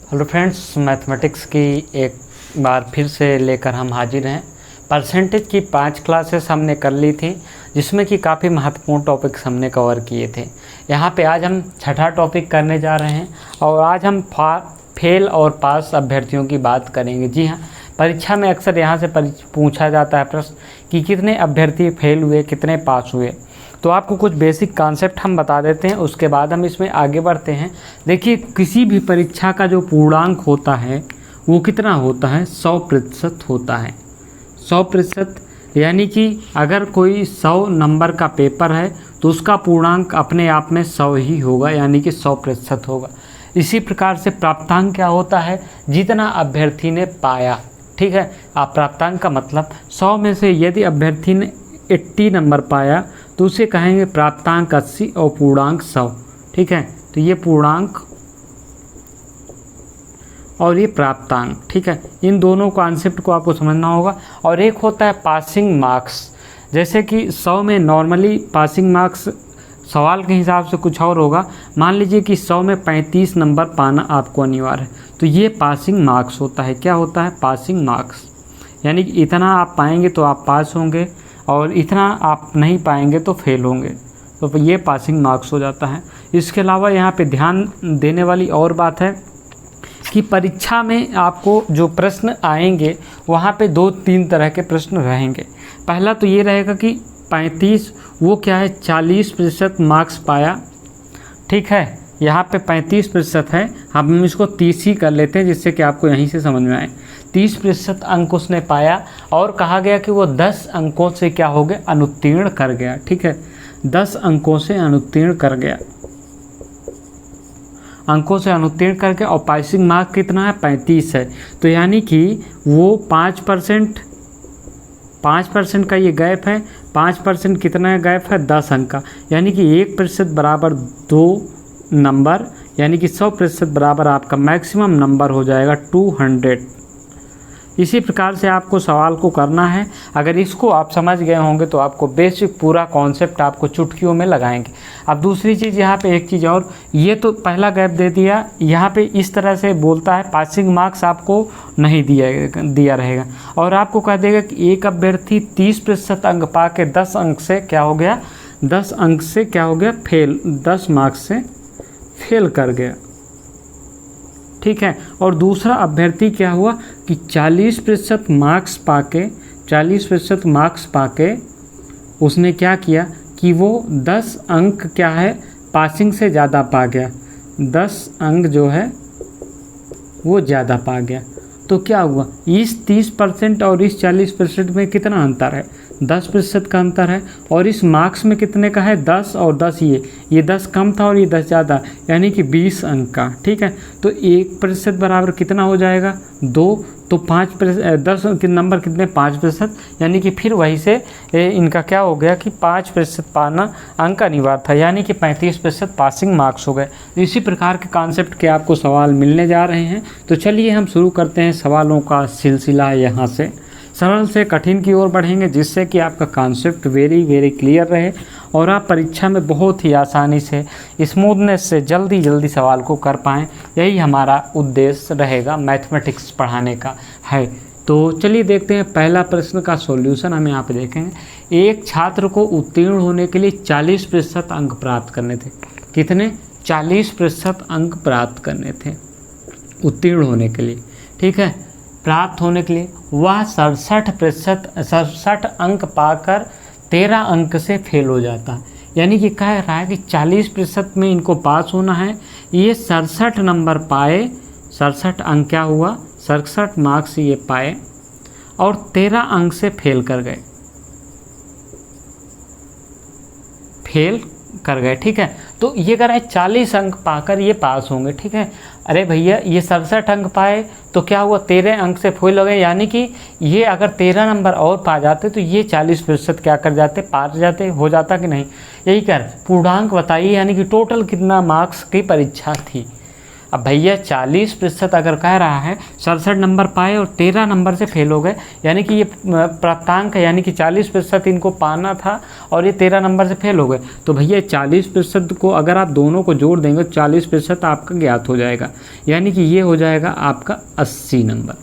Hello friends, mathematics की एक बार फिर से लेकर हम हाजिर हैं। परसेंटेज की 5 क्लासेस हमने कर ली थी, जिसमें कि काफ़ी महत्वपूर्ण टॉपिक्स हमने कवर किए थे। यहाँ पे आज हम छठा टॉपिक करने जा रहे हैं और आज हम फेल और पास अभ्यर्थियों की बात करेंगे। जी हाँ, परीक्षा में अक्सर यहाँ से पूछा जाता है प्रश्न कि कितने अभ्यर्थी फेल हुए, कितने पास हुए। तो आपको कुछ बेसिक कॉन्सेप्ट हम बता देते हैं, उसके बाद हम इसमें आगे बढ़ते हैं। देखिए, किसी भी परीक्षा का जो पूर्णांक होता है वो कितना होता है? 100% होता है। 100%, यानी कि अगर कोई 100 नंबर का पेपर है तो उसका पूर्णांक अपने आप में 100 ही होगा, यानी कि 100% होगा। इसी प्रकार से प्राप्तांक क्या होता है? जितना अभ्यर्थी ने पाया। ठीक है, आप प्राप्तांक का मतलब 100 में से यदि अभ्यर्थी ने 80 नंबर पाया तो उसे कहेंगे प्राप्तांक 80 और पूर्णांक 100। ठीक है, तो ये पूर्णांक और ये प्राप्तांक। ठीक है, इन दोनों कॉन्सेप्ट को आपको समझना होगा। और एक होता है पासिंग मार्क्स। जैसे कि 100 में नॉर्मली पासिंग मार्क्स सवाल के हिसाब से कुछ और होगा। मान लीजिए कि 100 में 35 नंबर पाना आपको अनिवार्य है, तो ये पासिंग मार्क्स होता है। क्या होता है? Passing marks. यानी कि इतना आप पाएंगे तो आप पास होंगे और इतना आप नहीं पाएंगे तो फेल होंगे, तो ये पासिंग मार्क्स हो जाता है। इसके अलावा यहाँ पे ध्यान देने वाली और बात है कि परीक्षा में आपको जो प्रश्न आएंगे वहाँ पे 2-3 तरह के प्रश्न रहेंगे। पहला तो ये रहेगा कि 35 वो क्या है? 40% मार्क्स पाया। ठीक है, यहाँ पे 35% है, हम इसको 30 ही कर लेते हैं जिससे कि आपको यहीं से समझ में आए। 30% अंक उसने पाया और कहा गया कि वो 10 अंकों से क्या हो गया? अनुत्तीर्ण कर गया। ठीक है, 10 अंकों से अनुत्तीर्ण कर गया, अंकों से अनुत्तीर्ण करके। और पासिंग मार्क कितना है? 35 है। तो यानी कि वो 5% का ये गैप है। 5% कितना गैप है? 10 अंक का। यानी कि 1% बराबर 2 नंबर, यानी कि 100% बराबर आपका मैक्सिमम नंबर हो जाएगा 200। इसी प्रकार से आपको सवाल को करना है। अगर इसको आप समझ गए होंगे तो आपको बेसिक पूरा कॉन्सेप्ट आपको चुटकियों में लगाएंगे। अब दूसरी चीज़ यहाँ पे एक चीज़ और, ये तो पहला गैप दे दिया। यहाँ पे इस तरह से बोलता है पासिंग मार्क्स आपको नहीं दिया रहेगा और आपको कह देगा कि एक अभ्यर्थी 30% अंक पा के 10 अंक से क्या हो गया? 10 अंक से क्या हो गया? फेल, 10 मार्क्स से फेल कर गया। ठीक है, और दूसरा अभ्यर्थी क्या हुआ कि 40% मार्क्स पाके उसने क्या किया कि वो 10 अंक क्या है? पासिंग से ज़्यादा पा गया। 10 अंक जो है वो ज़्यादा पा गया। तो क्या हुआ? इस 30% और इस 40% में कितना अंतर है? 10% का अंतर है। और इस मार्क्स में कितने का है? 10 और 10, ये 10 कम था और ये 10 ज़्यादा, यानी कि 20 अंक का। ठीक है, तो 1% बराबर कितना हो जाएगा? 2। तो 5% 10 के नंबर कितने? 5%, यानी कि फिर वही से इनका क्या हो गया कि 5% पाना अंक अनिवार्य था, यानी कि 35% पासिंग मार्क्स हो गए। तो इसी प्रकार के कॉन्सेप्ट के आपको सवाल मिलने जा रहे हैं। तो चलिए हम शुरू करते हैं सवालों का सिलसिला। यहाँ से सरल से कठिन की ओर बढ़ेंगे, जिससे कि आपका कॉन्सेप्ट वेरी क्लियर रहे और आप परीक्षा में बहुत ही आसानी से स्मूथनेस से जल्दी जल्दी सवाल को कर पाएँ। यही हमारा उद्देश्य रहेगा मैथमेटिक्स पढ़ाने का है। तो चलिए देखते हैं पहला प्रश्न का सॉल्यूशन हम यहाँ पे देखेंगे। एक छात्र को उत्तीर्ण होने के लिए 40% अंक प्राप्त करने थे। कितने? 40% अंक प्राप्त करने थे उत्तीर्ण होने के लिए। ठीक है, प्राप्त होने के लिए वह 67 अंक पाकर 13 अंक से फेल हो जाता है। यानी कि कह रहा है कि 40% में इनको पास होना है, ये 67 नंबर पाए, 67 अंक क्या हुआ? 67 मार्क्स ये पाए और 13 अंक से फेल कर गए। ठीक है, तो ये कह रहा है 40 अंक पाकर ये पास होंगे। ठीक है, अरे भैया ये 67 अंक पाए तो क्या हुआ? 13 अंक से फेल हो गए, यानी कि ये अगर 13 नंबर और पा जाते तो ये 40% क्या कर जाते? पार जाते, हो जाता कि नहीं? यही कर पूर्णांक बताइए, यानी कि टोटल कितना मार्क्स की परीक्षा थी। अब भैया 40% अगर कह रहा है 67 नंबर पाए और 13 नंबर से फेल हो गए, यानी कि ये प्राप्तांक है, यानी कि 40% इनको पाना था और ये 13 नंबर से फेल हो गए। तो भैया 40% को अगर आप दोनों को जोड़ देंगे तो 40% आपका ज्ञात हो जाएगा, यानी कि ये हो जाएगा आपका 80 नंबर।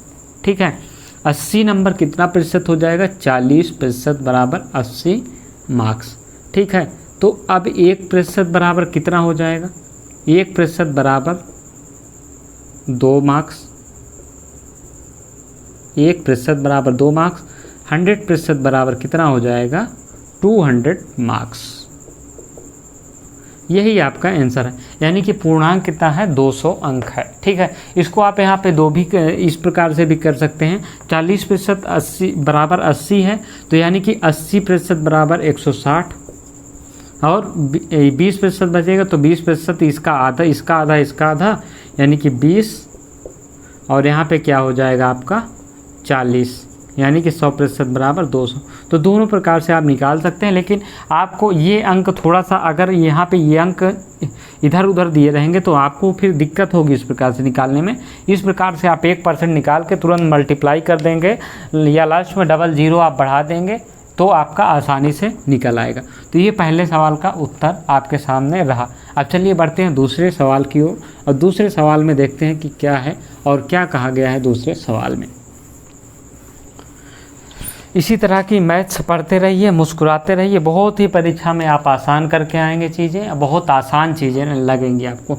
ठीक है, 80 नंबर कितना प्रतिशत हो जाएगा? 40% बराबर 80 मार्क्स। ठीक है, तो अब 1% बराबर कितना हो जाएगा? 1% बराबर 2 मार्क्स। 1% बराबर 2 मार्क्स। 100% बराबर कितना हो जाएगा? 200 मार्क्स। यही आपका आंसर है, यानी कि पूर्णांक कितना है? 200 अंक है। ठीक है, इसको आप यहाँ पे दो भी इस प्रकार से भी कर सकते हैं। 40% 80 बराबर 80 है, तो यानी कि 80% बराबर 160 और 20% बचेगा, तो 20% इसका आधा, इसका आधा, इसका आधा, यानी कि 20, और यहाँ पे क्या हो जाएगा आपका? 40, यानी कि 100% बराबर 200। तो दोनों प्रकार से आप निकाल सकते हैं, लेकिन आपको ये अंक थोड़ा सा, अगर यहाँ पे ये अंक इधर उधर दिए रहेंगे तो आपको फिर दिक्कत होगी इस प्रकार से निकालने में। इस प्रकार से आप 1% निकाल के तुरंत मल्टीप्लाई कर देंगे या लास्ट में डबल जीरो आप बढ़ा देंगे तो आपका आसानी से निकल आएगा। तो ये पहले सवाल का उत्तर आपके सामने रहा। अब चलिए बढ़ते हैं दूसरे सवाल की ओर, और दूसरे सवाल में देखते हैं कि क्या है और क्या कहा गया है दूसरे सवाल में। इसी तरह की मैथ्स पढ़ते रहिए, मुस्कुराते रहिए, बहुत ही परीक्षा में आप आसान करके आएंगे चीज़ें, बहुत आसान चीज़ें लगेंगी आपको।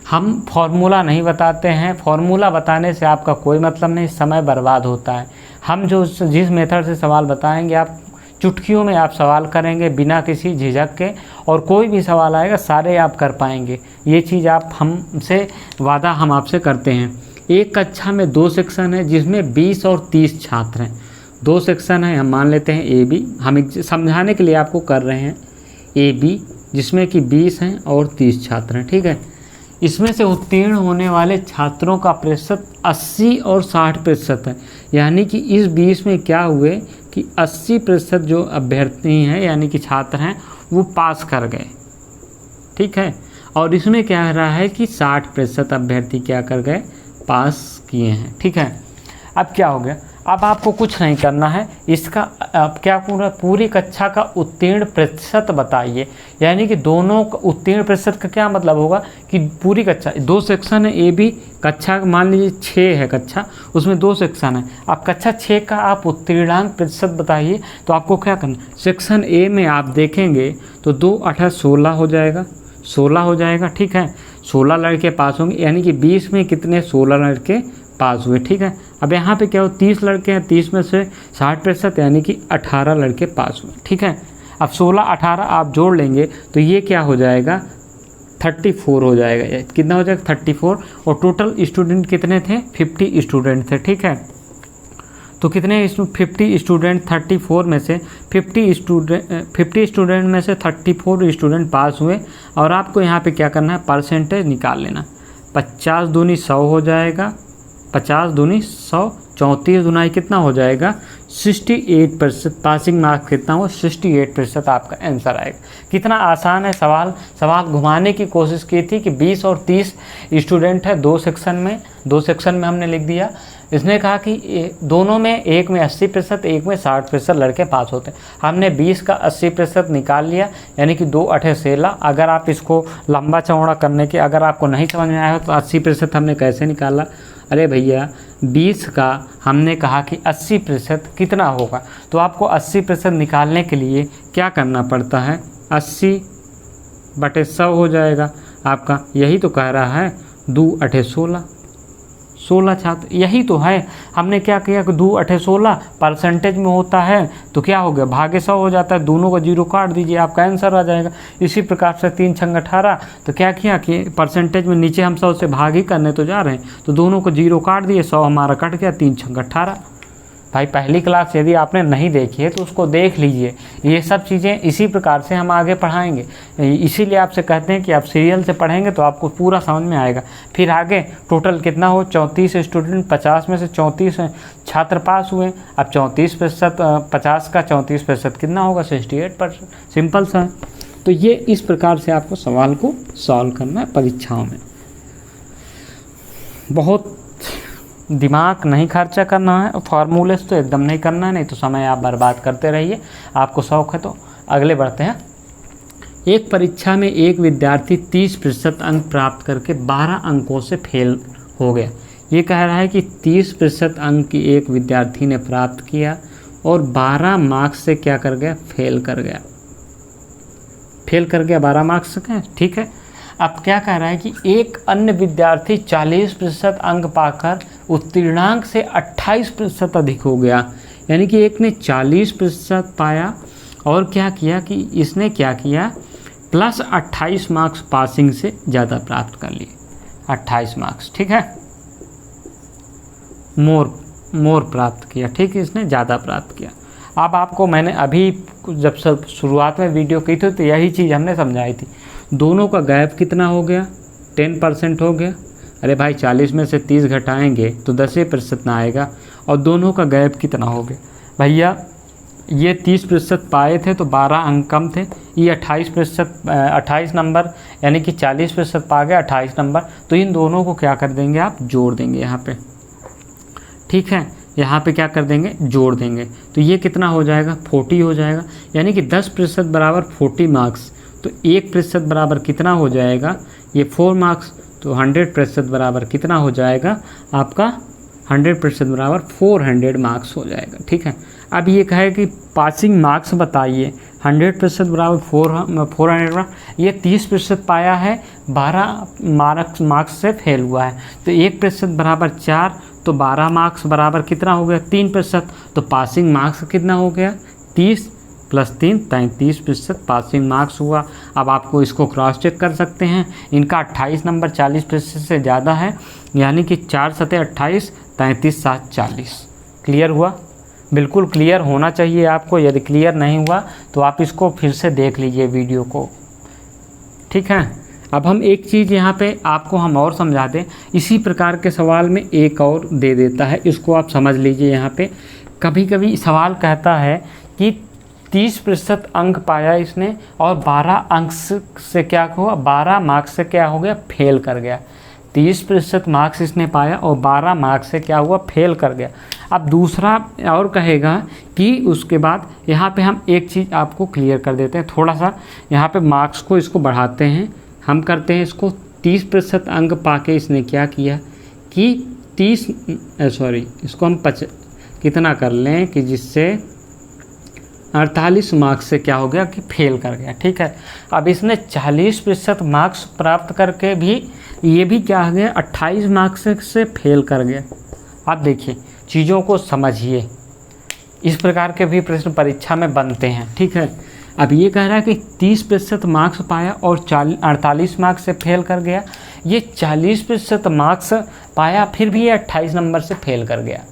हम फॉर्मूला नहीं बताते हैं, फॉर्मूला बताने से आपका कोई मतलब नहीं, समय बर्बाद होता है। हम जिस मेथड से सवाल बताएंगे, आप चुटकियों में आप सवाल करेंगे बिना किसी झिझक के, और कोई भी सवाल आएगा सारे आप कर पाएंगे। ये चीज़ आप हमसे वादा हम आपसे करते हैं। एक कक्षा में 2 सेक्शन है जिसमें 20 और 30 छात्र हैं। 2 सेक्शन है, हम मान लेते हैं ए बी, हम समझाने के लिए आपको कर रहे हैं ए बी, जिसमें कि 20 हैं और 30 छात्र हैं। ठीक है, इसमें से उत्तीर्ण होने वाले छात्रों का प्रतिशत 80 और 60% है, यानी कि इस 20 में क्या हुए कि 80% जो अभ्यर्थी हैं यानी कि छात्र हैं वो पास कर गए। ठीक है, और इसमें क्या हो रहा है कि 60% अभ्यर्थी क्या कर गए? पास किए हैं। ठीक है, अब क्या हो गया? अब आपको कुछ नहीं करना है, इसका अब क्या पूरी कक्षा का उत्तीर्ण प्रतिशत बताइए, यानी कि दोनों का उत्तीर्ण प्रतिशत का क्या मतलब होगा कि पूरी कक्षा, 2 सेक्शन है ए बी, कक्षा मान लीजिए 6 है कक्षा, उसमें 2 सेक्शन है। अब कक्षा 6 का आप उत्तीर्णांक प्रतिशत बताइए, तो आपको क्या करना? सेक्शन ए में आप देखेंगे तो 2 8 16 हो जाएगा, 16 हो जाएगा। ठीक है, 16 लड़के पास होंगे, यानी कि 20 में कितने? 16 लड़के पास हुए। ठीक है, अब यहाँ पे क्या हो? 30 लड़के हैं, 30 में से 60%, यानी कि 18 लड़के पास हुए। ठीक है, अब 16 18 आप जोड़ लेंगे तो ये क्या हो जाएगा? 34 हो जाएगा। ये कितना हो जाएगा? 34। और टोटल स्टूडेंट कितने थे? 50 स्टूडेंट थे। ठीक है, तो कितने 50 स्टूडेंट, 34 में से 50 स्टूडेंट में से 34 स्टूडेंट पास हुए, और आपको यहाँ पे क्या करना है? परसेंटेज निकाल लेना। 50 दूनी 100 हो जाएगा, 50 दूनी 100, 34 दुनाई कितना हो जाएगा? 68%। पासिंग मार्क्स कितना हो? 68% आपका आंसर आएगा। कितना आसान है सवाल। सवाल घुमाने की कोशिश की थी कि 20 और 30 स्टूडेंट है 2 सेक्शन में, 2 सेक्शन में हमने लिख दिया। इसने कहा कि दोनों में, एक में 80%, एक में 60% लड़के पास होते हैं। हमने 20 का 80% निकाल लिया, यानी कि 2 8 16। अगर आप इसको लंबा चौड़ा करने के, अगर आपको नहीं समझ में आया हो तो 80% हमने कैसे निकाला? अरे भैया 20 का हमने कहा कि 80% कितना होगा, तो आपको 80% निकालने के लिए क्या करना पड़ता है? 80/100 हो जाएगा आपका। यही तो कह रहा है, 2 8 16, 16 छात्र, यही तो है। हमने क्या किया कि 2 8 16 परसेंटेज में होता है तो क्या हो गया? भागे 100 हो जाता है, दोनों का जीरो काट दीजिए, आपका आंसर आ जाएगा। इसी प्रकार से 3 6 18, तो क्या किया कि परसेंटेज में नीचे हम 100 से भाग ही करने तो जा रहे हैं, तो दोनों को जीरो काट दिए, 100 हमारा कट गया, 3 6 18। भाई पहली क्लास यदि आपने नहीं देखी है तो उसको देख लीजिए। ये सब चीज़ें इसी प्रकार से हम आगे पढ़ाएंगे, इसीलिए आपसे कहते हैं कि आप सीरियल से पढ़ेंगे तो आपको पूरा समझ में आएगा। फिर आगे टोटल कितना हो? 34 स्टूडेंट, 50 में से 34 छात्र पास हुए। अब 34%, 50 का 34% कितना होगा? 68%। सिंपल सा है। तो ये इस प्रकार से आपको सवाल को सॉल्व करना है परीक्षाओं में। बहुत दिमाग नहीं खर्चा करना है और फार्मूले तो एकदम नहीं करना है, नहीं तो समय आप बर्बाद करते रहिए। आपको शौक़ है तो आगे बढ़ते हैं। एक परीक्षा में एक विद्यार्थी 30% अंक प्राप्त करके 12 अंकों से फेल हो गया। ये कह रहा है कि 30% अंक एक विद्यार्थी ने प्राप्त किया और 12 मार्क्स से क्या कर गया, फेल कर गया। फेल कर गया 12 मार्क्स से, ठीक है। अब क्या कह रहा है कि एक अन्य विद्यार्थी 40% अंक पाकर उत्तीर्णांक से 28% अधिक हो गया। यानी कि एक ने 40% पाया और क्या किया कि इसने क्या किया, प्लस 28 मार्क्स पासिंग से ज़्यादा प्राप्त कर लिए, 28 मार्क्स, ठीक है। मोर प्राप्त किया, ठीक है, इसने ज़्यादा प्राप्त किया। अब आपको मैंने अभी जब सब शुरुआत में वीडियो की थी तो यही चीज़ हमने समझाई थी। दोनों का गैप कितना हो गया, 10% हो गया। अरे भाई 40 में से 30 घटाएंगे तो 10% ना आएगा, और दोनों का गैप कितना हो गया भैया, ये 30% पाए थे तो 12 अंक कम थे, ये 28 नंबर यानी कि 40% पा गया 28 नंबर। तो इन दोनों को क्या कर देंगे, आप जोड़ देंगे यहाँ पे, ठीक है। यहाँ पे क्या कर देंगे, जोड़ देंगे। तो ये कितना हो जाएगा, 40 हो जाएगा। यानी कि 10% बराबर 40 मार्क्स, तो 1% बराबर कितना हो जाएगा, ये 4 मार्क्स। तो 100% बराबर कितना हो जाएगा आपका, 100% बराबर 400 मार्क्स हो जाएगा, ठीक है। अब ये कहे कि पासिंग मार्क्स बताइए, 100% बराबर 400, ये 30% पाया है, 12 मार्क्स से फेल हुआ है। तो 1% बराबर 4, तो 12 मार्क्स बराबर कितना हो गया, 3%। तो पासिंग मार्क्स कितना हो गया, 30 + 3 33% पासिंग मार्क्स हुआ। अब आपको इसको क्रॉस चेक कर सकते हैं, इनका 28 नंबर 40% से ज़्यादा है, यानी कि 4 × 7 = 28, 33 × 7 = 40। क्लियर हुआ, बिल्कुल क्लियर होना चाहिए आपको। यदि क्लियर नहीं हुआ तो आप इसको फिर से देख लीजिए वीडियो को, ठीक है। अब हम एक चीज़ यहाँ पे आपको हम और समझा दें, इसी प्रकार के सवाल में एक और दे देता है, इसको आप समझ लीजिए। यहाँ पे कभी कभी सवाल कहता है कि 30% अंक पाया इसने और 12 अंक से क्या हुआ, 12 मार्क्स से क्या हो गया, फेल कर गया। 30% मार्क्स इसने पाया और 12 मार्क्स से क्या हुआ, फेल कर गया। अब दूसरा और कहेगा कि उसके बाद यहाँ पे हम एक चीज़ आपको क्लियर कर देते हैं, थोड़ा सा यहाँ पे मार्क्स को इसको बढ़ाते हैं, हम करते हैं इसको 30% अंक पाके इसने क्या किया कि इसको हम कितना कर लें कि जिससे 48 मार्क्स से क्या हो गया कि फेल कर गया, ठीक है। अब इसने 40% मार्क्स प्राप्त करके भी ये भी क्या हो गया, 28 मार्क्स से फेल कर गया। अब देखिए चीज़ों को समझिए, इस प्रकार के भी प्रश्न परीक्षा में बनते हैं, ठीक है। अब ये कह रहा है कि 30% मार्क्स पाया और 48 मार्क्स से फेल कर गया। ये 40% मार्क्स पाया फिर भी ये 28 नंबर से फेल कर गया,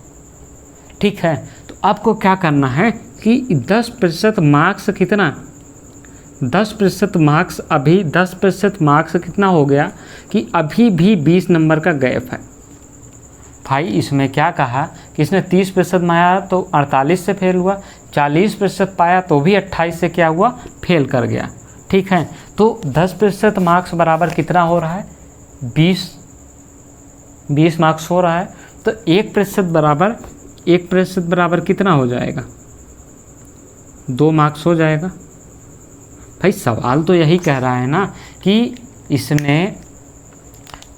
ठीक है। तो आपको क्या करना है कि 10% मार्क्स कितना, 10% मार्क्स, अभी 10% मार्क्स कितना हो गया कि अभी भी 20 नंबर का गैप है। भाई इसमें क्या कहा कि इसने 30% माया तो 48 से फेल हुआ, 40% पाया तो भी 28 से क्या हुआ, फेल कर गया, ठीक है। तो 10% मार्क्स बराबर कितना हो रहा है, 20 मार्क्स हो रहा है। तो 1% बराबर कितना हो जाएगा, 2 मार्क्स हो जाएगा। भाई सवाल तो यही कह रहा है ना कि इसने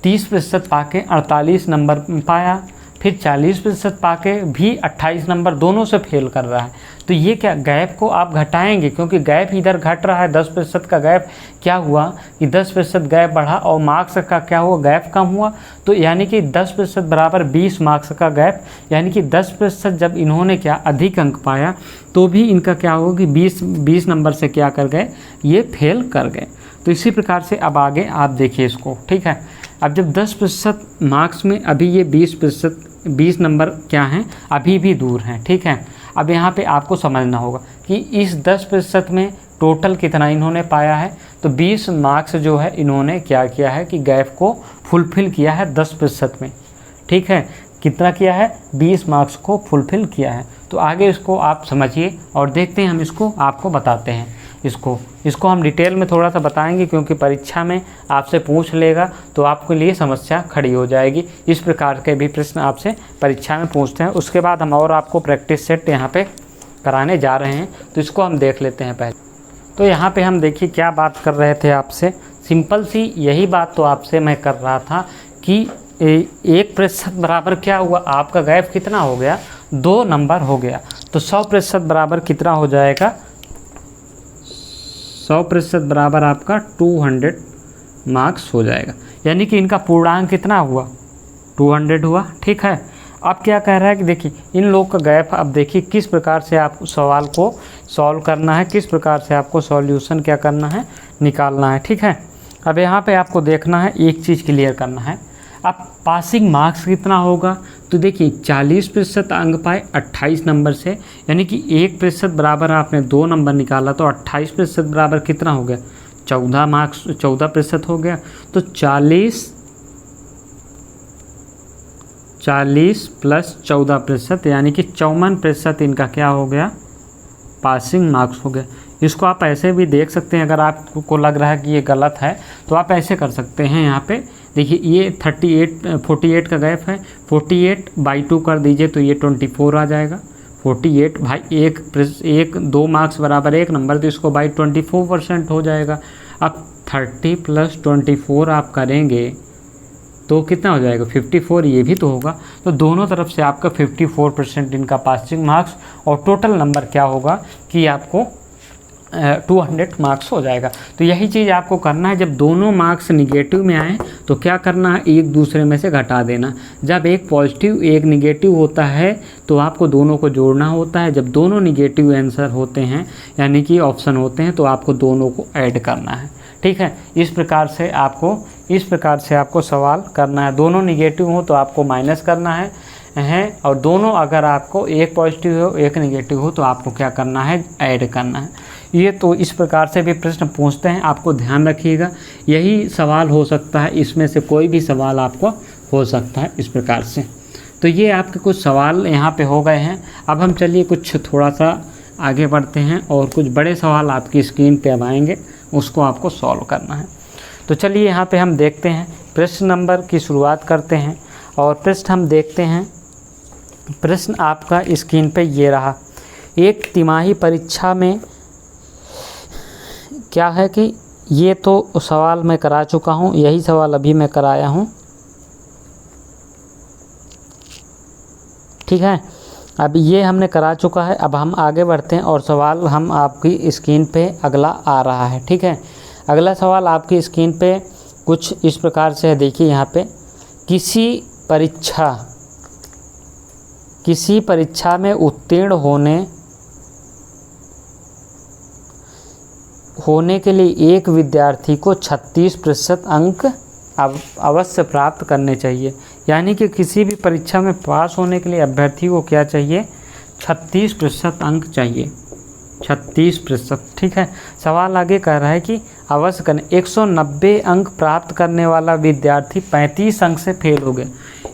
30% पाके 48 नंबर पाया, फिर 40% पाके भी 28 नंबर, दोनों से फेल कर रहा है। तो ये क्या, गैप को आप घटाएंगे, क्योंकि गैप इधर घट रहा है, 10% का गैप क्या हुआ कि 10% गैप बढ़ा और मार्क्स का क्या हुआ, गैप कम हुआ। तो यानी कि 10% बराबर 20 मार्क्स का गैप, यानी कि 10% जब इन्होंने क्या अधिक अंक पाया तो भी इनका क्या होगा कि 20 नंबर से क्या कर गए, ये फेल कर गए। तो इसी प्रकार से अब आगे आप देखिए इसको, ठीक है। अब जब 10% मार्क्स में अभी ये 20 नंबर क्या हैं, अभी भी दूर हैं, ठीक है। अब यहाँ पे आपको समझना होगा कि इस 10% में टोटल कितना इन्होंने पाया है। तो 20 मार्क्स जो है इन्होंने क्या किया है कि गैप को फुलफ़िल किया है 10% में, ठीक है। कितना किया है, 20 मार्क्स को फुलफ़िल किया है। तो आगे इसको आप समझिए और देखते हैं हम इसको आपको बताते हैं। इसको हम डिटेल में थोड़ा सा बताएंगे, क्योंकि परीक्षा में आपसे पूछ लेगा तो आपके लिए समस्या खड़ी हो जाएगी। इस प्रकार के भी प्रश्न आपसे परीक्षा में पूछते हैं। उसके बाद हम और आपको प्रैक्टिस सेट यहाँ पे कराने जा रहे हैं, तो इसको हम देख लेते हैं पहले। तो यहाँ पे हम देखिए क्या बात कर रहे थे आपसे, सिंपल सी यही बात तो आपसे मैं कर रहा था कि 1% बराबर क्या हुआ, आपका गैप कितना हो गया, 2 नंबर हो गया। तो 100% बराबर कितना हो जाएगा, 100% बराबर आपका 200 मार्क्स हो जाएगा। यानी कि इनका पूर्णांक कितना हुआ, 200 हुआ। ठीक है, अब क्या कह रहा है कि देखिए इन लोग का गैप, अब देखिए किस प्रकार से आप सवाल को सॉल्व करना है, किस प्रकार से आपको सॉल्यूशन क्या करना है, निकालना है। ठीक है, अब यहाँ पे आपको देखना है, एक चीज़ क्लियर करना है। अब पासिंग मार्क्स कितना होगा, तो देखिए 40% अंक पाए 28 नंबर से, यानी कि 1% बराबर आपने 2 नंबर निकाला, तो 28% बराबर कितना हो गया, 14 मार्क्स, 14% हो गया। तो 40 प्लस 14%, यानी कि 54% इनका क्या हो गया, पासिंग मार्क्स हो गया। इसको आप ऐसे भी देख सकते हैं, अगर आपको लग रहा है कि ये गलत है तो आप ऐसे कर सकते हैं। यहाँ पे देखिए ये 48 का गैप है, 48/2 कर दीजिए तो ये 24 आ जाएगा। 48 भाई एक 2 मार्क्स बराबर 1 नंबर, तो इसको बाई 24% हो जाएगा। अब 30 प्लस 24 आप करेंगे तो कितना हो जाएगा, 54, ये भी तो होगा। तो दोनों तरफ से आपका 54% इनका पासिंग मार्क्स, और टोटल नंबर क्या होगा कि आपको 200 मार्क्स हो जाएगा। तो यही चीज़ आपको करना है, जब दोनों मार्क्स निगेटिव में आए तो क्या करना है, एक दूसरे में से घटा देना। जब एक पॉजिटिव एक निगेटिव होता है तो आपको दोनों को जोड़ना होता है। जब दोनों निगेटिव आंसर होते हैं, यानी कि ऑप्शन होते हैं, तो आपको दोनों को ऐड करना है। ठीक है, इस प्रकार से आपको सवाल करना है। दोनों निगेटिव हो तो आपको माइनस करना है, और दोनों अगर आपको एक पॉजिटिव हो एक निगेटिव हो तो आपको क्या करना है, ऐड करना है। ये तो इस प्रकार से भी प्रश्न पूछते हैं, आपको ध्यान रखिएगा। यही सवाल हो सकता है, इसमें से कोई भी सवाल आपको हो सकता है इस प्रकार से। तो ये आपके कुछ सवाल यहाँ पे हो गए हैं। अब हम चलिए कुछ थोड़ा सा आगे बढ़ते हैं, और कुछ बड़े सवाल आपकी स्क्रीन पे अब आएंगे, उसको आपको सॉल्व करना है। तो चलिए यहाँ पे हम देखते हैं, प्रश्न नंबर की शुरुआत करते हैं, और प्रश्न हम देखते हैं। प्रश्न आपका स्क्रीन पे ये रहा, एक तिमाही परीक्षा में क्या है कि ये तो सवाल मैं करा चुका हूँ, यही सवाल अभी मैं कराया हूँ। ठीक है, अब ये हमने करा चुका है। अब हम आगे बढ़ते हैं, और सवाल हम आपकी स्क्रीन पे अगला आ रहा है। ठीक है, अगला सवाल आपकी स्क्रीन पे कुछ इस प्रकार से है। देखिए यहाँ पे, किसी परीक्षा में उत्तीर्ण होने के लिए एक विद्यार्थी को 36% अंक अवश्य प्राप्त करने चाहिए। यानी कि किसी भी परीक्षा में पास होने के लिए अभ्यर्थी को क्या चाहिए, 36% अंक चाहिए, 36%। ठीक है, सवाल आगे कह रहा है कि अवश्य करने 190 अंक प्राप्त करने वाला विद्यार्थी 35 अंक से फेल हो गया।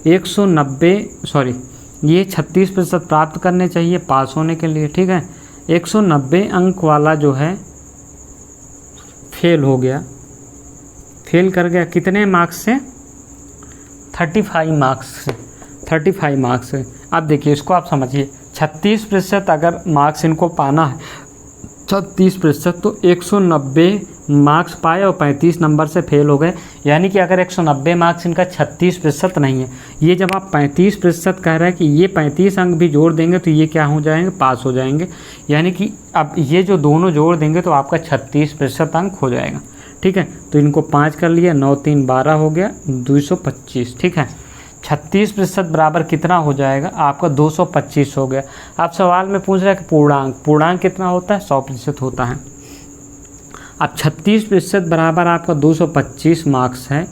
36% प्राप्त करने चाहिए पास होने के लिए। ठीक है, 190 अंक वाला जो है फेल हो गया, फेल कर गया कितने मार्क्स से, 35 मार्क्स से। अब देखिए इसको आप समझिए, 36% अगर मार्क्स इनको पाना है, 36%, तो 190 मार्क्स पाए और 35 नंबर से फेल हो गए। यानी कि अगर 190 मार्क्स इनका 36% नहीं है, ये जब आप 35% कह रहे हैं कि ये 35 अंक भी जोड़ देंगे तो ये क्या हो जाएंगे, पास हो जाएंगे। यानी कि अब ये जो दोनों जोड़ देंगे तो आपका 36% अंक हो जाएगा। ठीक है, तो इनको 5 कर लिया, 9 3 12 हो गया, 225। ठीक है, 36% बराबर कितना हो जाएगा आपका, 225 हो गया। आप सवाल में पूछ रहे हैं कि पूर्णांक कितना होता है, 100% होता है। अब 36% बराबर आपका 225 मार्क्स है।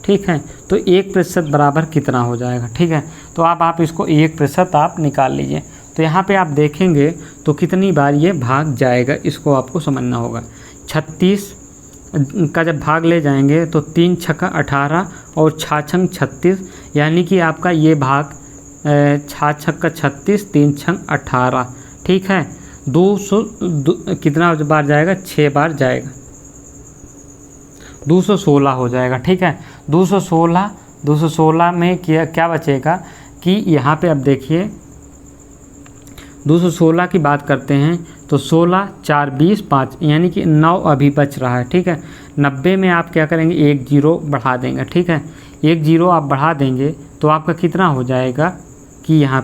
ठीक है, तो 1% बराबर कितना हो जाएगा। ठीक है, तो आप इसको 1% आप निकाल लीजिए। तो यहाँ पे आप देखेंगे तो कितनी बार ये भाग जाएगा, इसको आपको समझना होगा। 36 का जब भाग ले जाएंगे तो 3 छक्का 18 और 6 छंग 36, यानी कि आपका ये भाग 6 छक्का 36 3 छंग 18। ठीक है, कितना बार जाएगा, 6 बार जाएगा, 216 हो जाएगा। ठीक है, 216 में क्या बचेगा कि यहाँ पे अब देखिए 216 की बात करते हैं तो 16 4 20 5 यानी कि 9 अभी बच रहा है। ठीक है, 90 में आप क्या करेंगे, 1 0 बढ़ा देंगे। ठीक है, 1 0 आप बढ़ा देंगे तो आपका कितना हो जाएगा कि यहाँ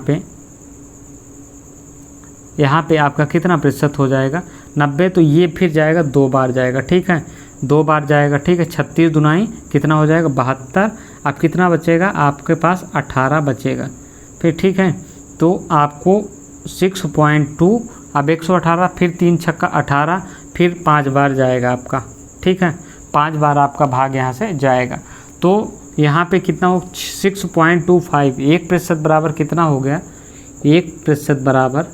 पे आपका कितना प्रतिशत हो जाएगा, 90, तो ये फिर जाएगा 2 बार जाएगा। ठीक है, 2 बार जाएगा। ठीक है, 36 दुनाई कितना हो जाएगा, 72। अब कितना बचेगा आपके पास, 18 बचेगा फिर। ठीक है, तो आपको 6.2, अब 118, फिर 3 छक्का 18, फिर 5 बार जाएगा आपका। ठीक है, 5 बार आपका भाग यहाँ से जाएगा। तो यहाँ पे कितना हो, 6.25, 1% बराबर कितना हो गया, 1% बराबर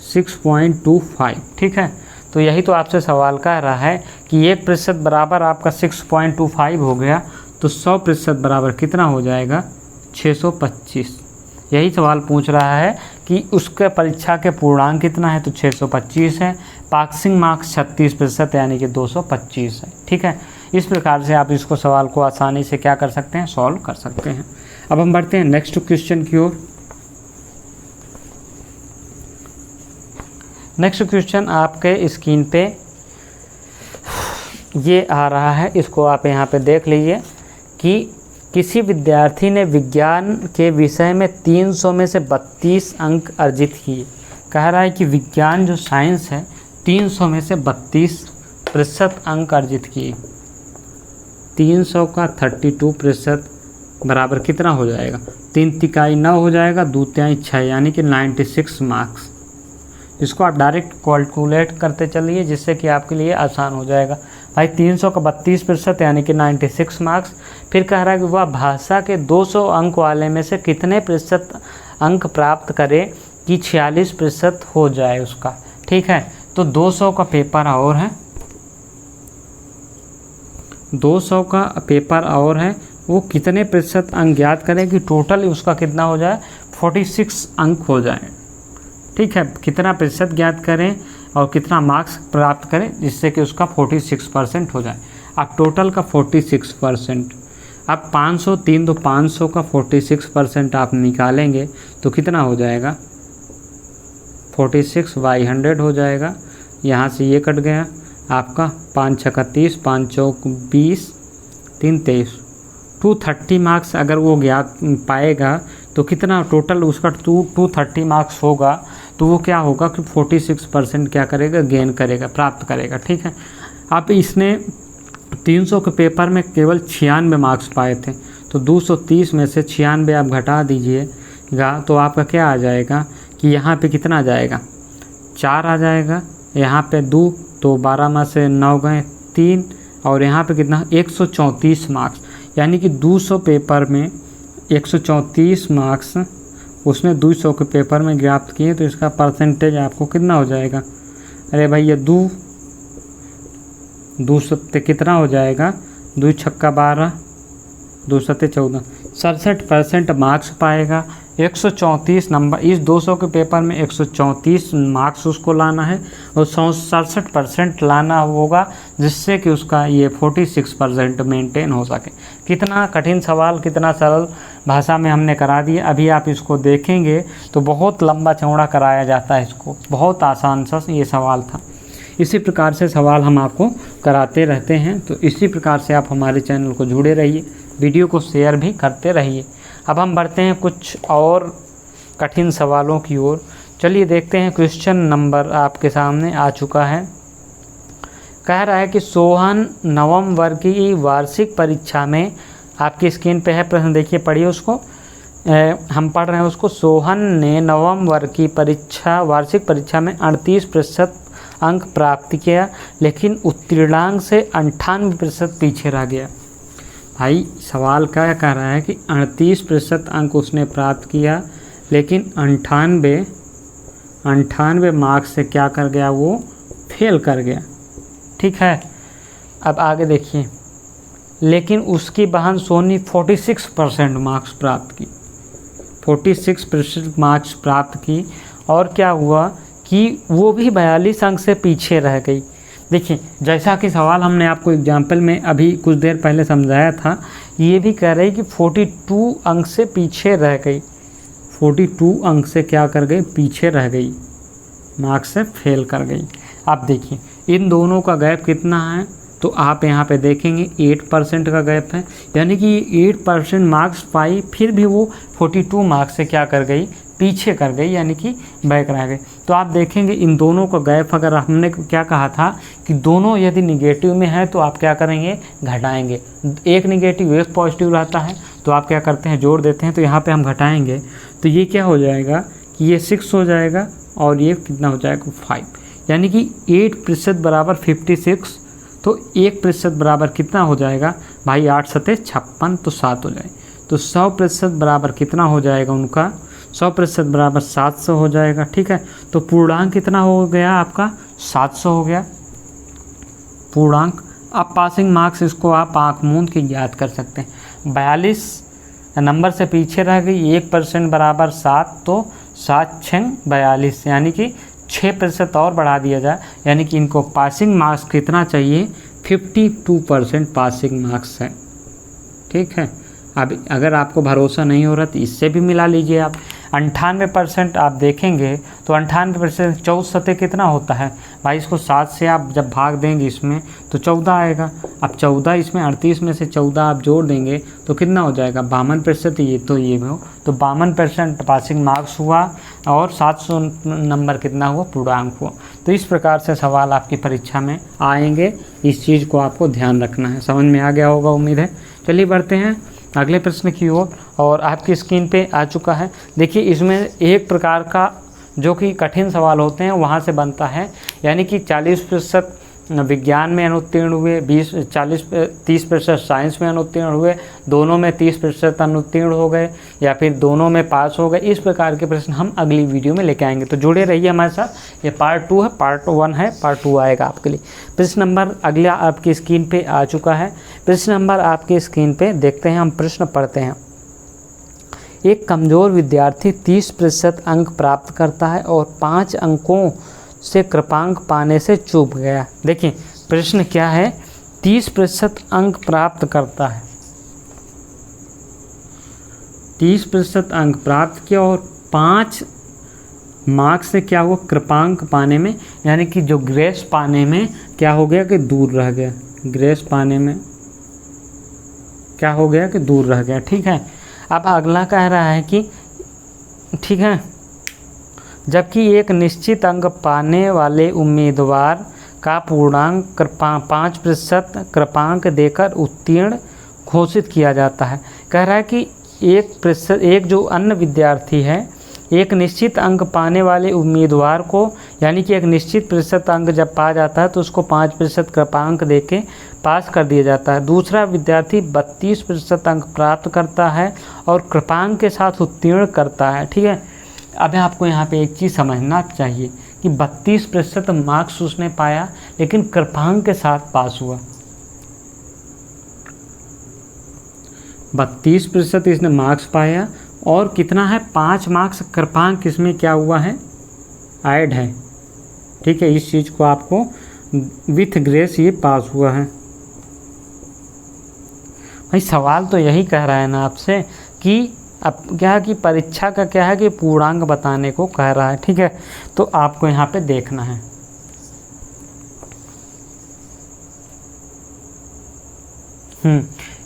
6.25। ठीक है, तो यही तो आपसे सवाल कह रहा है कि 1% बराबर आपका 6.25 हो गया, तो 100% बराबर कितना हो जाएगा, 625। यही सवाल पूछ रहा है कि उसके परीक्षा के पूर्णांक कितना है, तो 625 है। पासिंग मार्क्स 36% यानी कि 225 है। ठीक है, इस प्रकार से आप इसको सवाल को आसानी से क्या कर सकते हैं, सॉल्व कर सकते हैं। अब हम बढ़ते हैं नेक्स्ट क्वेश्चन की ओर। नेक्स्ट क्वेश्चन आपके स्क्रीन पे ये आ रहा है, इसको आप यहाँ पे देख लीजिए कि किसी विद्यार्थी ने विज्ञान के विषय में 300 में से 32 अंक अर्जित किए। कह रहा है कि विज्ञान जो साइंस है 300 में से 32% अंक अर्जित किए। 300 का 32% बराबर कितना हो जाएगा, 3 तिहाई 9 हो जाएगा, 2 तिहाई 6 यानी कि 96 मार्क्स। इसको आप डायरेक्ट कैलकुलेट करते चलिए जिससे कि आपके लिए आसान हो जाएगा। भाई 300 का 32% यानी कि 96 मार्क्स। फिर कह रहा है कि वह भाषा के 200 अंक वाले में से कितने प्रतिशत अंक प्राप्त करे कि 46% हो जाए उसका। ठीक है, तो 200 का पेपर और है, 200 का पेपर और है, वो कितने प्रतिशत अंक ज्ञात करें कि टोटल उसका कितना हो जाए, 46 अंक हो जाए। ठीक है, कितना प्रतिशत ज्ञात करें और कितना मार्क्स प्राप्त करें जिससे कि उसका 46% हो जाए। अब टोटल का 46%, अब 500 3 तो 500 का 46% आप निकालेंगे तो कितना हो जाएगा, 46/100 हो जाएगा। यहाँ से ये कट गया आपका, 5 छक्का 30, 5 चौक 20, 3 23, 230 मार्क्स अगर वो ज्ञात पाएगा तो कितना टोटल उसका 230 मार्क्स होगा, तो वो क्या होगा कि 46% क्या करेगा, गेन करेगा, प्राप्त करेगा। ठीक है, अब इसने 300 के पेपर में केवल 96 मार्क्स पाए थे, तो 230 में से 96 आप घटा दीजिएगा तो आपका क्या आ जाएगा कि यहाँ पे कितना आ जाएगा, 4 आ जाएगा, यहाँ पे 2, तो 12 में से 9 गए 3, और यहाँ पे कितना 134 मार्क्स, यानी कि 200 पेपर में 134 मार्क्स उसने 200 के पेपर में प्राप्त किए, तो इसका परसेंटेज आपको कितना हो जाएगा, अरे भाई ये 200 कितना हो जाएगा, 2 छक्का 12, 2 सत्ते 14, 67% मार्क्स पाएगा। 134 नंबर, इस 200 के पेपर में 134 मार्क्स उसको लाना है और 67% लाना होगा जिससे कि उसका ये 46% मेंटेन हो सके। कितना कठिन सवाल, कितना सरल भाषा में हमने करा दिया। अभी आप इसको देखेंगे तो बहुत लंबा चौड़ा कराया जाता है इसको, बहुत आसान सा ये सवाल था। इसी प्रकार से सवाल हम आपको कराते रहते हैं, तो इसी प्रकार से आप हमारे चैनल को जुड़े रहिए, वीडियो को शेयर भी करते रहिए। अब हम बढ़ते हैं कुछ और कठिन सवालों की ओर। चलिए देखते हैं, क्वेश्चन नंबर आपके सामने आ चुका है। कह रहा है कि सोहन नवम वर्ग की वार्षिक परीक्षा में, आपकी स्क्रीन पे है प्रश्न, देखिए पढ़िए उसको, हम पढ़ रहे हैं उसको। सोहन ने नवम वर्ग की वार्षिक परीक्षा में 38% अंक प्राप्त किया, लेकिन उत्तीर्णांक से 98% पीछे रह गया। भाई सवाल क्या कह रहा है कि 38% अंक उसने प्राप्त किया, लेकिन 98 मार्क्स से क्या कर गया, वो फेल कर गया। ठीक है, अब आगे देखिए, लेकिन उसकी बहन सोनी 46% मार्क्स प्राप्त की। 46% मार्क्स प्राप्त की और क्या हुआ कि वो भी 42 अंक से पीछे रह गई। देखिए जैसा कि सवाल हमने आपको एग्जाम्पल में अभी कुछ देर पहले समझाया था, ये भी कह रही कि 42 अंक से पीछे रह गई, 42 अंक से क्या कर गई, पीछे रह गई, मार्क्स से फेल कर गई। अब देखिए इन दोनों का गैप कितना है, तो आप यहाँ पे देखेंगे 8% का गैप है, यानी कि 8% मार्क्स पाई फिर भी वो 42 मार्क्स से क्या कर गई, पीछे कर गई, यानी कि बैक रह गई। तो आप देखेंगे इन दोनों का गैप, अगर हमने क्या कहा था कि दोनों यदि निगेटिव में है तो आप क्या करेंगे, घटाएंगे। एक निगेटिव एक पॉजिटिव रहता है तो आप क्या करते हैं, जोड़ देते हैं। तो यहाँ पे हम घटाएंगे तो ये क्या हो जाएगा कि ये 6 हो जाएगा और ये कितना हो जाएगा, 5, यानी कि 8% बराबर 56, तो 1% बराबर कितना हो जाएगा भाई, 8 सते 56, तो 7 हो जाए। तो 100% बराबर कितना हो जाएगा उनका, 100% बराबर 700 हो जाएगा। ठीक है, तो पूर्णांक कितना हो गया आपका, 700 हो गया पूर्णांक। अब पासिंग मार्क्स इसको आप आँख मूंद के याद कर सकते हैं। 42 नंबर से पीछे रह गई, 1% बराबर 7, तो 7 6 42, यानी कि 6% और बढ़ा दिया जाए, यानी कि इनको पासिंग मार्क्स कितना चाहिए, 52% पासिंग मार्क्स है। ठीक है, अब अगर आपको भरोसा नहीं हो रहा तो इससे भी मिला लीजिए आप। 98% आप देखेंगे तो 98% 14 सते कितना होता है भाई, इसको 7 से आप जब भाग देंगे इसमें तो 14 आएगा। अब 14 इसमें 38 में से 14 आप जोड़ देंगे तो कितना हो जाएगा, 52%। ये तो ये हो, तो 52% पासिंग मार्क्स हुआ और 700 नंबर कितना हुआ, पूर्णांक हुआ। तो इस प्रकार से सवाल आपकी परीक्षा में आएंगे, इस चीज़ को आपको ध्यान रखना है। समझ में आ गया होगा उम्मीद है। चलिए बढ़ते हैं अगले प्रश्न की ओर, और आपकी स्क्रीन पे आ चुका है। देखिए इसमें एक प्रकार का जो कि कठिन सवाल होते हैं वहाँ से बनता है, यानी कि 40% विज्ञान में अनुत्तीर्ण हुए, 30% साइंस में अनुत्तीर्ण हुए, दोनों में 30% अनुत्तीर्ण हो गए, या फिर दोनों में पास हो गए। इस प्रकार के प्रश्न हम अगली वीडियो में लेके आएंगे, तो जुड़े रहिए हमारे साथ। ये पार्ट 2 है, पार्ट 1 है, पार्ट 2 आएगा आपके लिए। प्रश्न नंबर अगला आपकी स्क्रीन पे आ चुका है। प्रश्न नंबर आपकी स्क्रीन पे देखते हैं, हम प्रश्न पढ़ते हैं। एक कमज़ोर विद्यार्थी 30% अंक प्राप्त करता है और 5 अंकों से कृपांक पाने से चूक गया। देखिए प्रश्न क्या है, 30% अंक प्राप्त करता है, 30% अंक प्राप्त किया और 5 मार्क्स से क्या हुआ, कृपांक पाने में, यानी कि जो ग्रेस पाने में क्या हो गया कि दूर रह गया, ग्रेस पाने में क्या हो गया कि दूर रह गया। ठीक है, अब अगला कह रहा है कि ठीक है, जबकि एक निश्चित अंक पाने वाले उम्मीदवार का पूर्णांक 5% कृपांक देकर उत्तीर्ण घोषित किया जाता है। कह रहा है कि एक जो अन्य विद्यार्थी है, एक निश्चित अंक पाने वाले उम्मीदवार को, यानी कि एक निश्चित प्रतिशत अंक जब पा जाता है तो उसको 5% कृपांक देके पास कर दिया जाता है। दूसरा विद्यार्थी 32% अंक प्राप्त करता है और कृपांक के साथ उत्तीर्ण करता है। ठीक है, अब आपको यहाँ पे एक चीज़ समझना चाहिए कि 32% मार्क्स उसने पाया लेकिन कृपांक के साथ पास हुआ। 32% इसने मार्क्स पाया और कितना है, 5 मार्क्स कृपांक इसमें क्या हुआ है, ऐड है। ठीक है, इस चीज़ को आपको विथ ग्रेस ये पास हुआ है। भाई सवाल तो यही कह रहा है ना आपसे कि अब क्या है कि परीक्षा का क्या है कि पूर्णांक बताने को कह रहा है। ठीक है, तो आपको यहाँ पे देखना है।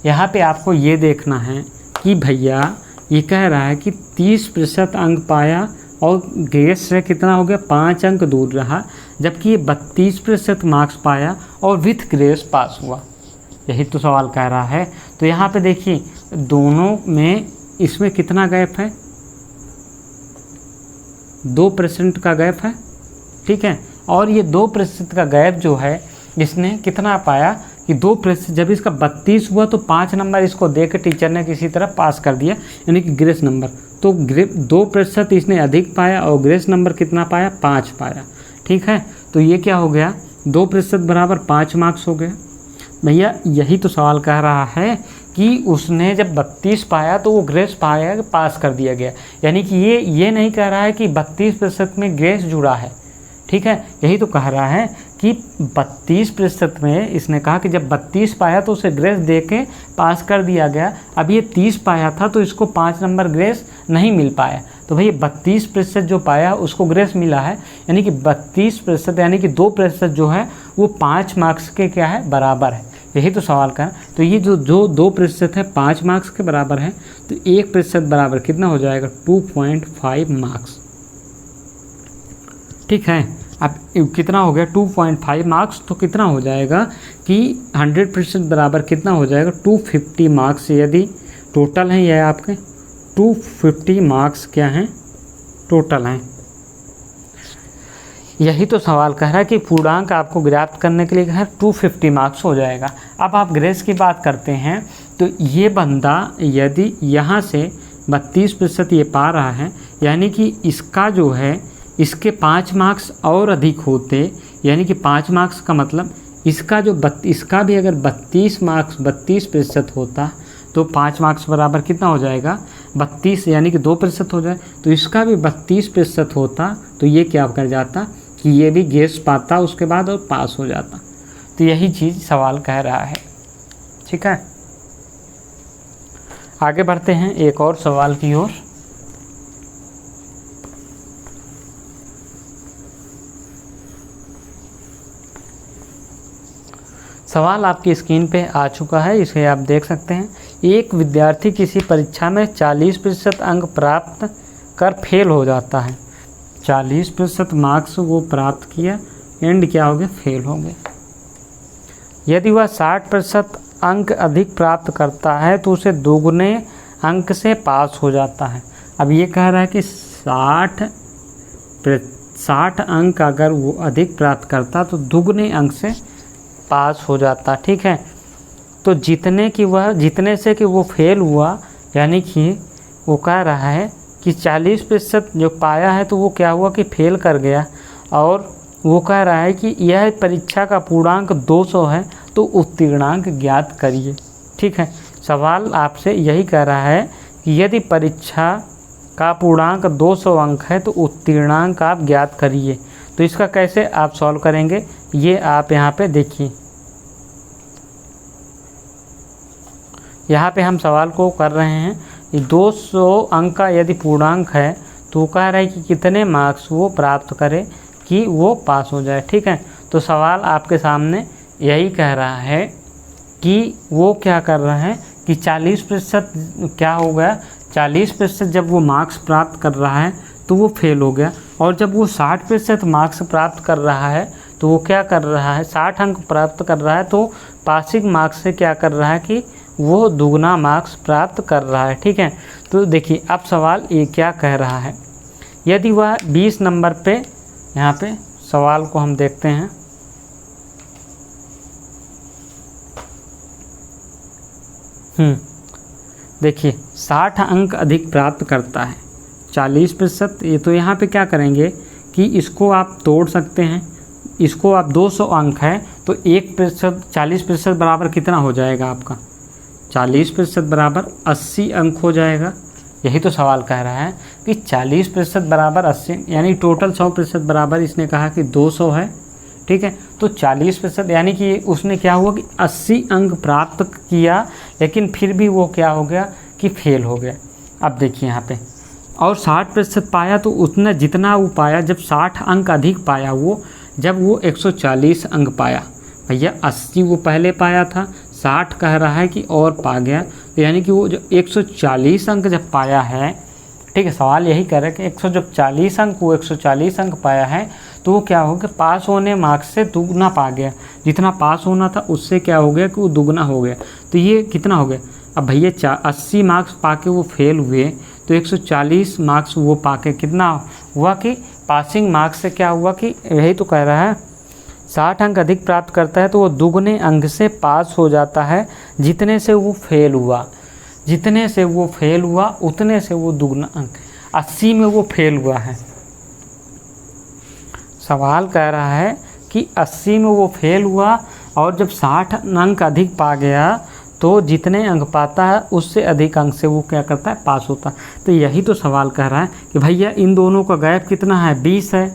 यहाँ पे आपको ये देखना है कि भैया ये कह रहा है कि 30% अंक पाया और ग्रेस से कितना हो गया, 5 अंक दूर रहा, जबकि ये 32% मार्क्स पाया और विथ ग्रेस पास हुआ। यही तो सवाल कह रहा है। तो यहाँ पे देखिए दोनों में इसमें कितना गैप है, 2% का गैप है। ठीक है, और ये 2% का गैप जो है इसने कितना पाया कि 2%, जब इसका 32 हुआ तो 5 नंबर इसको दे के टीचर ने किसी तरह पास कर दिया, यानी कि ग्रेस नंबर। तो 2% इसने अधिक पाया और ग्रेस नंबर कितना पाया, 5 पाया। ठीक है, तो ये क्या हो गया, 2% बराबर 5 मार्क्स हो गया। भैया यही तो सवाल कह रहा है कि उसने जब 32 पाया तो वो ग्रेस पाया, पास कर दिया गया। यानी कि ये नहीं कह रहा है कि 32% में ग्रेस जुड़ा है, ठीक है, यही तो कह रहा है कि 32% में इसने कहा कि जब 32 पाया तो उसे ग्रेस दे के पास कर दिया गया। अब ये 30 पाया था तो इसको 5 नंबर ग्रेस नहीं मिल पाया, तो भाई 32% जो पाया उसको ग्रेस मिला है, यानी कि 32% यानी कि 2% जो है वो 5 मार्क्स के क्या है, बराबर है। यही तो सवाल का है। तो ये जो 2% है 5 मार्क्स के बराबर है, तो 1% बराबर कितना हो जाएगा, 2.5 मार्क्स, ठीक है। अब कितना हो गया 2.5 मार्क्स, तो कितना हो जाएगा कि 100% बराबर कितना हो जाएगा, 250 मार्क्स। यदि टोटल हैं यह आपके 250 मार्क्स क्या हैं, टोटल हैं। यही तो सवाल कह रहा है कि पूर्णांक आपको ज्ञात करने के लिए कहा 250 मार्क्स हो जाएगा। अब आप ग्रेस की बात करते हैं तो ये बंदा यदि यहाँ से 32% ये पा रहा है, यानी कि इसका जो है इसके 5 मार्क्स और अधिक होते, यानी कि 5 मार्क्स का मतलब इसका जो इसका भी अगर 32 मार्क्स 32% होता तो 5 मार्क्स बराबर कितना हो जाएगा, 32, यानी कि 2% हो जाए, तो इसका भी 32% होता तो ये क्या कर जाता कि ये भी गेस पाता उसके बाद और पास हो जाता। तो यही चीज़ सवाल कह रहा है, ठीक है। आगे बढ़ते हैं एक और सवाल की ओर। सवाल आपकी स्क्रीन पे आ चुका है, इसे आप देख सकते हैं। एक विद्यार्थी किसी परीक्षा में 40% अंक प्राप्त कर फेल हो जाता है। 40% मार्क्स वो प्राप्त किया, एंड क्या हो गया, फेल हो गए। यदि वह 60% अंक अधिक प्राप्त करता है तो उसे दोगुने अंक से पास हो जाता है। अब ये कह रहा है कि 60 अंक अगर वो अधिक प्राप्त करता तो दुगने अंक से पास हो जाता, ठीक है। तो जितने से कि वो फेल हुआ, यानी कि वो कह रहा है कि 40% जो पाया है तो वो क्या हुआ कि फेल कर गया, और वो कह रहा है कि यह परीक्षा का पूर्णांक 200 है तो उत्तीर्णांक ज्ञात करिए, ठीक है। सवाल आपसे यही कह रहा है कि यदि परीक्षा का पूर्णांक 200 अंक है तो उत्तीर्णांक आप ज्ञात करिए। तो इसका कैसे आप सॉल्व करेंगे, ये आप यहाँ पे देखिए। यहाँ पे हम सवाल को कर रहे हैं 200 अंक का यदि पूर्णांक है तो कह रहा है कि कितने मार्क्स वो प्राप्त करे कि वो पास हो जाए, ठीक है। तो सवाल आपके सामने यही कह रहा है कि वो क्या कर रहा है कि 40% क्या हो गया, 40% जब वो मार्क्स प्राप्त कर रहा है तो वो फेल हो गया, और जब वो 60% मार्क्स प्राप्त कर रहा है तो वो क्या कर रहा है, 60 अंक प्राप्त कर रहा है तो पासिंग मार्क्स से क्या कर रहा है कि वो दुगना मार्क्स प्राप्त कर रहा है, ठीक है। तो देखिए अब सवाल ये क्या कह रहा है, यदि वह 20 नंबर पे, यहाँ पे सवाल को हम देखते हैं। देखिए 60 अंक अधिक प्राप्त करता है, 40%, ये तो यहाँ पे क्या करेंगे कि इसको आप तोड़ सकते हैं, इसको आप 200 अंक है तो 1%, 40% बराबर कितना हो जाएगा आपका, 40% बराबर 80 अंक हो जाएगा। यही तो सवाल कह रहा है कि 40% बराबर 80, यानी टोटल 100% बराबर इसने कहा कि 200 है, ठीक है। तो 40% यानी कि उसने क्या हुआ कि 80 अंक प्राप्त किया, लेकिन फिर भी वो क्या हो गया कि फेल हो गया। अब देखिए यहाँ पे, और 60% पाया तो उतना जितना वो पाया, जब 60 अंक अधिक पाया वो, जब वो 140 अंक पाया, भैया 80 वो पहले पाया था, 60 कह रहा है कि और पा गया, तो यानी कि वो जो 140 अंक जब पाया है, ठीक है, सवाल यही कह रहा है कि 140 अंक, वो 140 अंक पाया है तो वो क्या हो गया, पास होने मार्क्स से दुगना पा गया, जितना पास होना था उससे क्या हो गया कि वो दुगना हो गया। तो ये कितना हो गया, अब भैया 80 मार्क्स पाके वो फेल हुए तो 140 मार्क्स वो पाके कितना हुआ कि पासिंग मार्क्स से क्या हुआ कि, यही तो कह रहा है 60 अंक अधिक प्राप्त करता है तो वो दुगने अंक से पास हो जाता है, जितने से वो फेल हुआ, जितने से वो फेल हुआ उतने से वो दुगना अंक, 80 में वो फेल हुआ है। सवाल कह रहा है कि 80 में वो फेल हुआ और जब 60 अंक अधिक पा गया तो जितने अंक पाता है उससे अधिक अंक से वो क्या करता है, पास होता है। तो यही तो सवाल कह रहा है कि भैया इन दोनों का गैप कितना है, 20 है।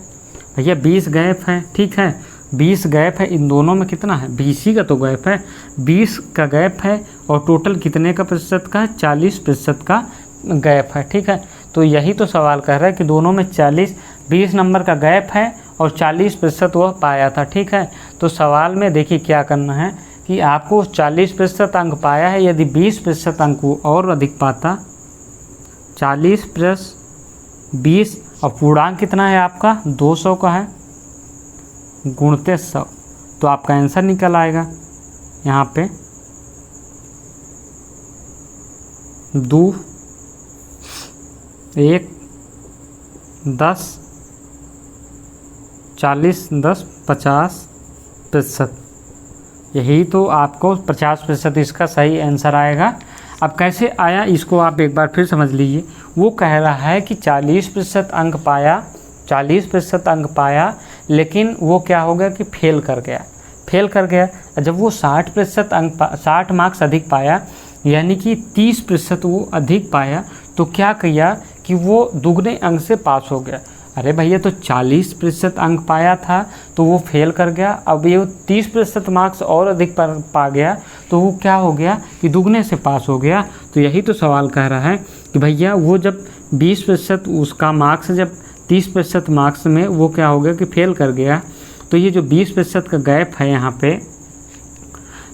भैया 20 गैप है, ठीक है, 20 गैप है, इन दोनों में कितना है, 20 ही का तो गैप है, 20 का गैप है और टोटल कितने का प्रतिशत का है, 40% का गैप है, ठीक है। तो यही तो सवाल कह रहा है कि दोनों में 20 नंबर का गैप है और 40% वह पाया था, ठीक है। तो सवाल में देखिए क्या करना है कि आपको 40% अंक पाया है, यदि 20% अंक वो और अधिक पाता, 40 प्लस 20 और पूर्णांक कितना है आपका, 200 का है, गुणते 100, तो आपका आंसर निकल आएगा यहाँ पे 2 1 10 40 10 50%। यही तो आपको 50% इसका सही आंसर आएगा। अब कैसे आया इसको आप एक बार फिर समझ लीजिए। वो कह रहा है कि 40% अंक पाया, 40% अंक पाया, लेकिन वो क्या हो गया कि फेल कर गया। जब वो 60% अंक 60 मार्क्स अधिक पाया, यानी कि 30% वो अधिक पाया, तो क्या किया कि वो दुगने अंक से पास हो गया। अरे भैया तो 40% अंक पाया था तो वो फेल कर गया, अब ये 30% मार्क्स और अधिक पा गया तो वो क्या हो गया कि दुगने से पास हो गया। तो यही तो सवाल कह रहा है कि भैया वो जब 20% उसका मार्क्स जब 30% मार्क्स में वो क्या हो गया कि फेल कर गया, तो ये जो 20% का गैप है यहाँ पे,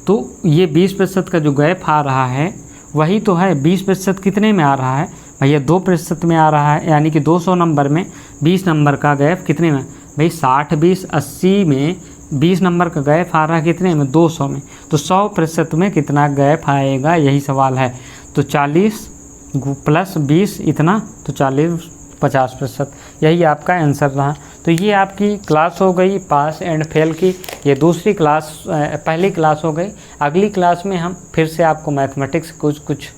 तो ये 20% का जो गैप आ रहा है वही तो है। 20% कितने में आ रहा है भैया, 2% में आ रहा है, यानी कि 200 नंबर में 20 नंबर का गैप कितने में भाई, 60 20 80 में 20 नंबर का गैप आ रहा है कितने में, 200 में। तो 100% में कितना गैप आएगा, यही सवाल है। तो 40 प्लस 20 इतना, तो 40 50%, यही आपका आंसर रहा। तो ये आपकी क्लास हो गई पास एंड फेल की, ये दूसरी क्लास, पहली क्लास हो गई। अगली क्लास में हम फिर से आपको मैथमेटिक्स कुछ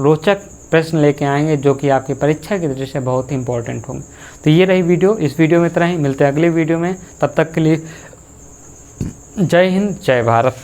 रोचक प्रश्न लेके आएंगे जो कि आपकी परीक्षा की दृष्टि से बहुत ही इंपॉर्टेंट होंगे। तो ये रही वीडियो, इस वीडियो में इतना ही, मिलते हैं अगली वीडियो में, तब तक के लिए जय हिंद जय भारत।